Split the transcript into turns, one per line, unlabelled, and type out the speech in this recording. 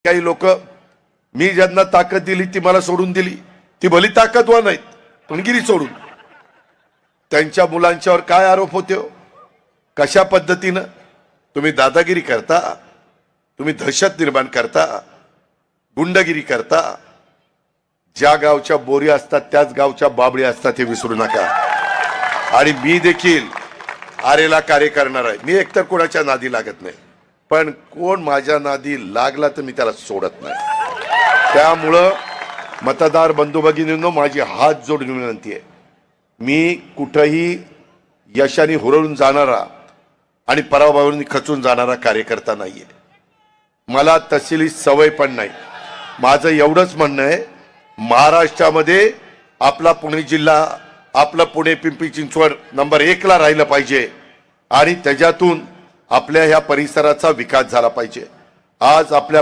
काही लोक मी ज्यांना ताकद दिली ती मला सोडून दिली, ती भली ताकदवान आहेत पण गिरी सोडून. त्यांच्या मुलांच्यावर काय आरोप होते हो? कशा पद्धतीनं तुम्ही दादागिरी करता, तुम्ही दहशत निर्माण करता, गुंडगिरी करता. ज्या गावच्या बोरी असतात त्याच गावच्या बाबळी असतात हे विसरू नका. आणि मी देखील आरेला कार्य करणार आहे. मी एकतर कोणाच्या नादी लागत नाही, पण कोण माझ्या नादी लागला तर मी त्याला सोडत नाही. त्यामुळं मतदार बंधू भगिनींनो, माझी हात जोडून विनंती आहे, मी कुठेही यशाने हुरळून जाणारा आणि पराभवावरून खचून जाणारा कार्यकर्ता नाहीये. मला तसली सवय पण नाही. माझं एवढंच म्हणणं आहे, महाराष्ट्रामध्ये आपला पुणे जिल्हा, आपलं पुणे पिंपरी चिंचवड नंबर 1 ला राहिलं पाहिजे आणि त्याच्यातून आपल्या ह्या परिसराचा विकास झाला पाहिजे. आज आपल्या